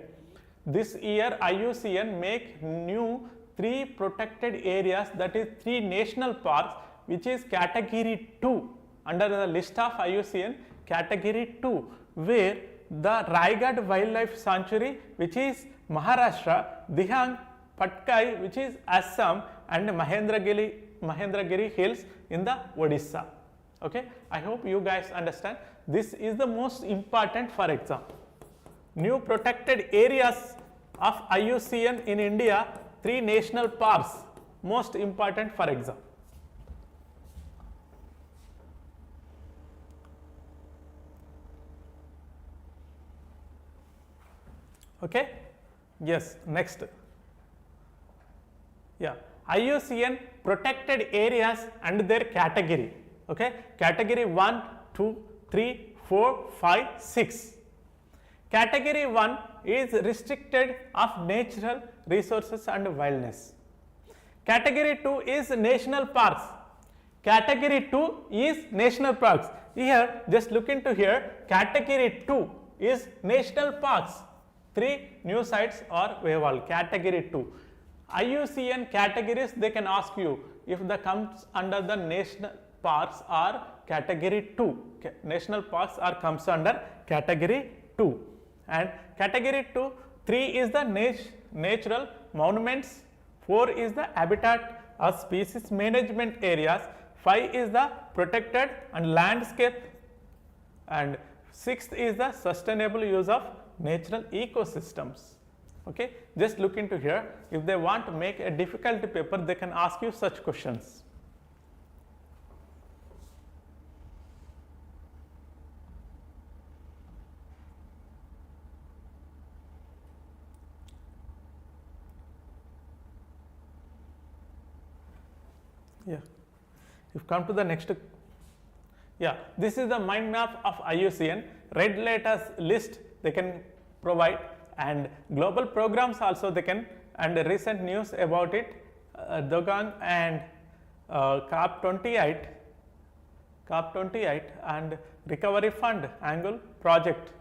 This year IUCN make new 3 protected areas, that is 3 national parks, which is category 2 under the list of IUCN category 2, where the Raigad Wildlife Sanctuary, which is Maharashtra, Dehang Patkai, which is Assam, and Mahendragiri Hills in the Odisha. Okay, I hope you guys understand. This is the most important for exam. New protected areas of IUCN in India, 3 national parks, most important for exam. Okay, yes, next. Yeah, IUCN protected areas and their category. Okay, category 1, 2, 3, 4, 5, 6. Category 1 is restricted of natural resources and wildness. Category 2 is national parks. Category 2 is national parks. Here, just look into here, category 2 is national parks. 3 new sites are available, category 2. IUCN categories, they can ask you if the comes under the national parks or category 2. National parks are comes under category 2. And category 2, 3 is the natural monuments, 4 is the habitat or species management areas, 5 is the protected and landscape, and 6th is the sustainable use of natural ecosystems. Okay, just look into here. If they want to make a difficult paper, they can ask you such questions. Yeah, if you come to the next, yeah, this is the mind map of IUCN. Red letters list they can provide, and global programs also they can, and recent news about it, Dogan and COP28 and Recovery Fund Angle Project,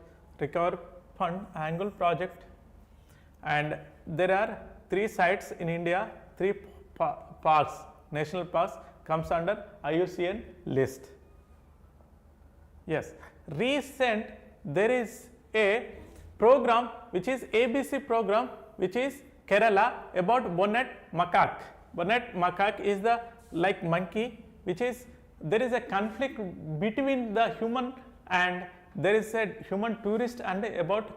and there are 3 sites in India, 3 parks, national parks comes under IUCN list. Yes, recent there is a program which is ABC program, which is Kerala, about bonnet macaque. Bonnet macaque is the like monkey, which is there is a conflict between the human and there is a human tourist and about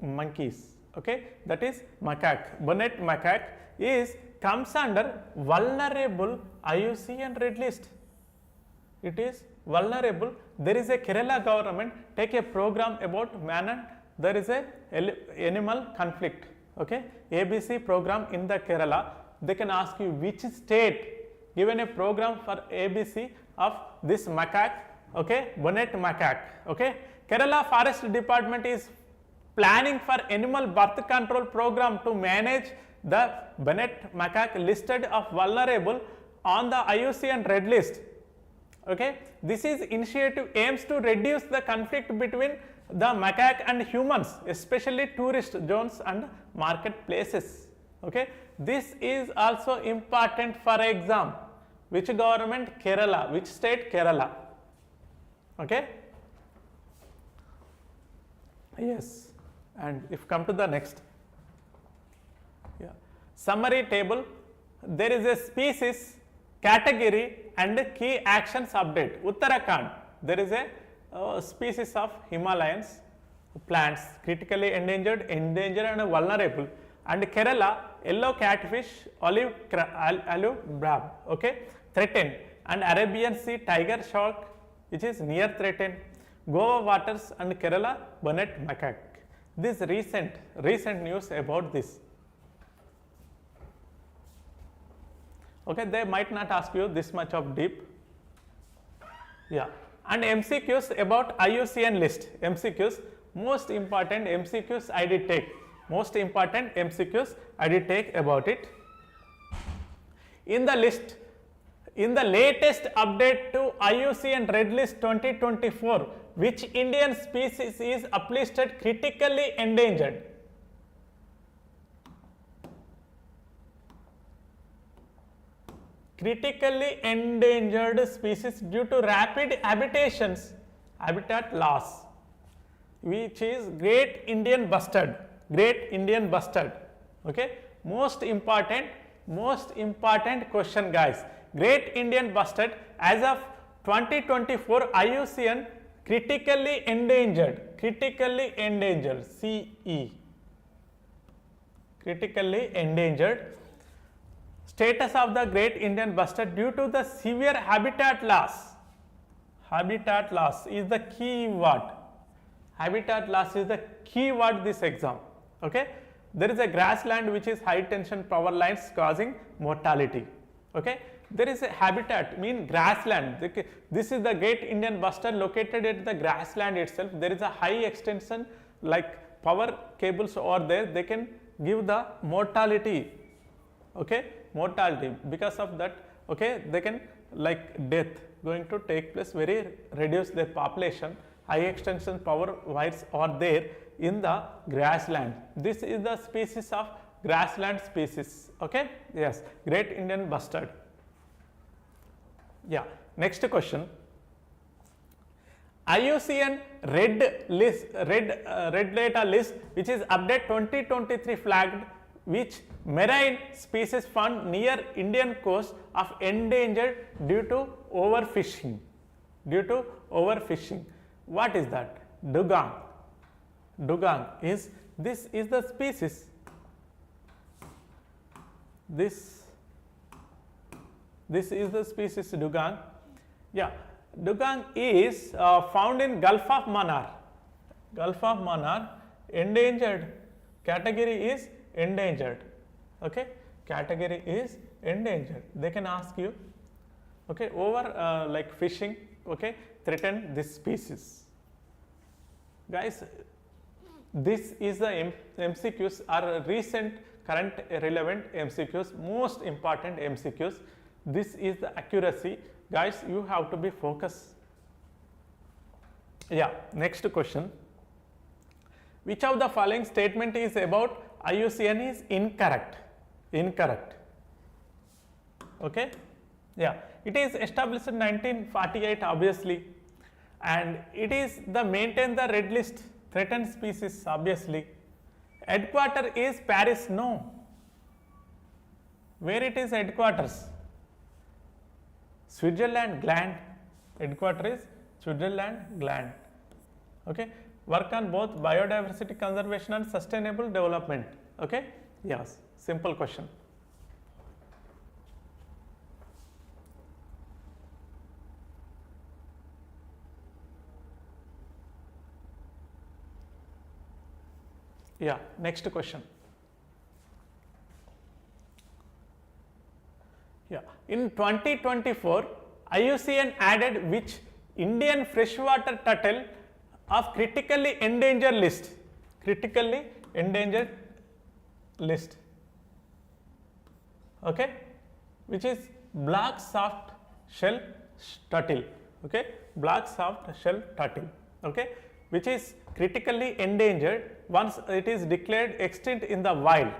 monkeys. Okay, that is macaque. Bonnet macaque is comes under vulnerable IUCN red list. It is vulnerable. There is a Kerala government take a program about man and there is a animal conflict. Okay, ABC program in the Kerala. They can ask you which state given a program for ABC of this macaque. Okay, bonnet macaque. Okay, Kerala Forest Department is planning for animal birth control program to manage the bonnet macaque listed of vulnerable on the IUCN red list. Okay, this is initiative aims to reduce the conflict between the macaque and humans, especially tourist zones and marketplaces. Okay, this is also important for exam. Which government? Kerala. Which state? Kerala. Okay. Yes, and if come to the next, yeah, summary table, there is a species, category and key actions update. Uttarakhand, there is a species of Himalayans plants, critically endangered, endangered and vulnerable, and Kerala, yellow catfish, olive crab, okay, threatened, and Arabian Sea tiger shark, which is near threatened, Goa waters and Kerala bonnet macaque. This recent news about this. Okay, they might not ask you this much of deep. Yeah, and MCQs about IUCN list. MCQs, most important MCQs I did take. Most important MCQs I did take about it. In the list, in the latest update to IUCN Red List 2024, which Indian species is uplisted critically endangered? Critically endangered species due to rapid habitat loss, which is Great Indian Bustard. Great Indian Bustard. Okay, most important question, guys. Great Indian Bustard as of 2024 IUCN critically endangered, CE, critically endangered. Status of the Great Indian Bustard due to the severe habitat loss. Habitat loss is the key word. Habitat loss is the key word this exam. Okay, there is a grassland which is high tension power lines causing mortality. Okay, there is a habitat mean grassland. This is the Great Indian Bustard located at the grassland itself. There is a high extension like power cables are there. They can give the mortality. Okay, mortality because of that. Okay, they can like death going to take place, very reduce their population. High extension power wires are there in the grassland. This is the species of grassland species. Okay, yes, Great Indian Bustard. Yeah, next question. IUCN red data list which is update 2023 flagged which marine species found near Indian coast of endangered due to overfishing. What is that? Dugong. Dugong is, this is the species. This is the species dugong. Yeah, dugong is found in Gulf of Mannar. Endangered. Category is endangered. Okay, category is endangered. They can ask you. Okay, over like fishing. Okay, threaten this species. Guys, this is the MCQs are recent, current, relevant MCQs, most important MCQs. This is the accuracy. Guys, you have to be focused. Yeah, next question. Which of the following statement is about IUCN is incorrect? Okay, yeah, it is established in 1948 obviously, and it is the maintain the red list threatened species obviously. Headquarter is Paris, no. Where it is headquarters? Switzerland, Gland. Headquarter is Switzerland, Gland. Okay, work on both biodiversity conservation and sustainable development. Okay, yes, simple question. Yeah, next question. Yeah, in 2024, IUCN added which Indian freshwater turtle of critically endangered list? Critically endangered list. Okay, which is black soft shell turtle. Okay, black soft shell turtle. Okay, which is critically endangered once it is declared extinct in the wild.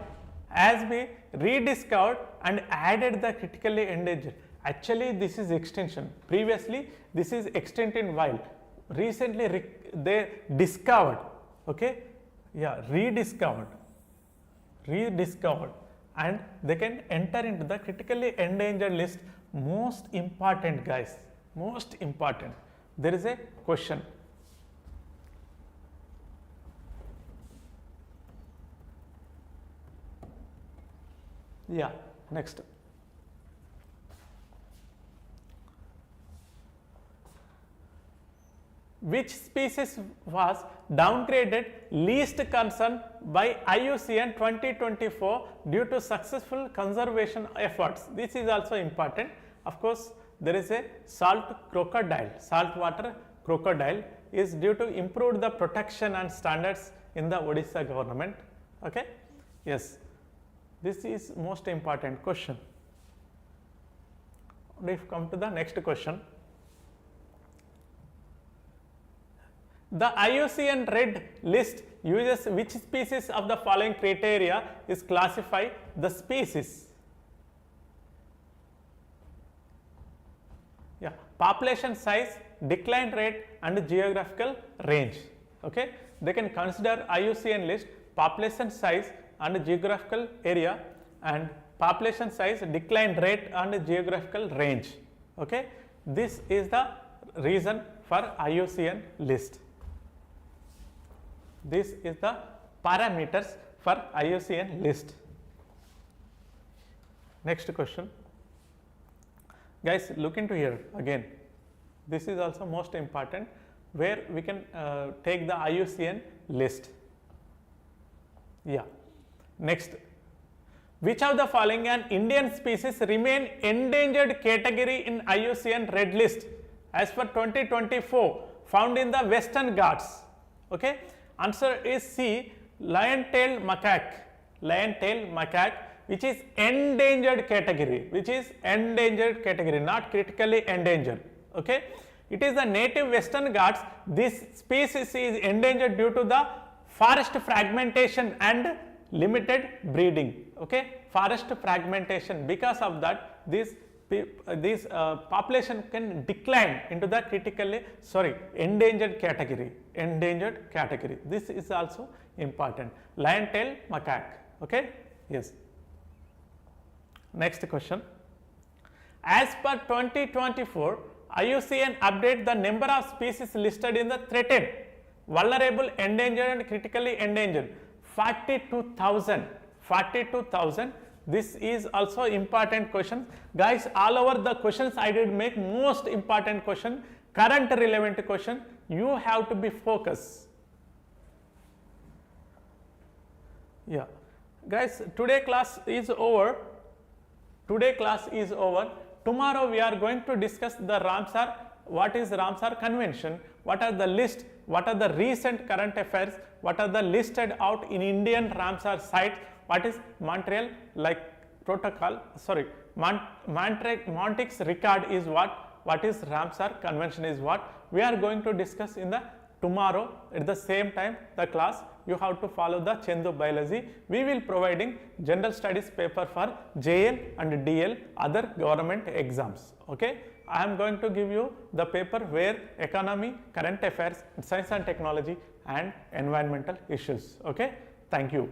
as we rediscovered and added the critically endangered. Actually, this is extinction. Previously, this is extinct in wild. Recently, they discovered, okay, yeah, rediscovered, and they can enter into the critically endangered list. Most important, guys, most important. There is a question. Yeah, next. Which species was downgraded least concern by IUCN 2024 due to successful conservation efforts? This is also important. Of course, there is a saltwater crocodile is due to improve the protection and standards in the Odisha government. Okay? Yes, this is most important question. If come to the next question. The IUCN red list uses which species of the following criteria is classify the species? Yeah, population size, decline rate and geographical range. Okay, they can consider IUCN list population size and geographical area and population size, decline rate and geographical range. Okay, this is the reason for IUCN list. This is the parameters for IUCN list. Next question. Guys, look into here again. This is also most important where we can take the IUCN list. Yeah. Next. Which of the following an Indian species remain endangered category in IUCN red list as per 2024 found in the Western Ghats? Okay. Answer is C, lion-tailed macaque, which is endangered category, not critically endangered. Okay, it is the native Western Ghats. This species is endangered due to the forest fragmentation and limited breeding. Okay, forest fragmentation. Because of that, this population can decline into the endangered category. This is also important. Lion-tailed macaque. Okay. Yes. Next question. As per 2024, IUCN update the number of species listed in the threatened, vulnerable, endangered and critically endangered. 42,000. This is also important question. Guys, all over the questions I did make most important question, current relevant question. You have to be focused. Yeah. Guys, today class is over. Tomorrow we are going to discuss the Ramsar. What is Ramsar Convention? What are the list? What are the recent current affairs? What are the listed out in Indian Ramsar sites? What is Montreal protocol? Sorry, Montreux record is what? What is Ramsar Convention is what? We are going to discuss in the tomorrow at the same time the class. You have to follow the Chandu Biology. We will providing general studies paper for JL and DL other government exams. Okay, I am going to give you the paper where economy, current affairs, science and technology and environmental issues. Okay, thank you.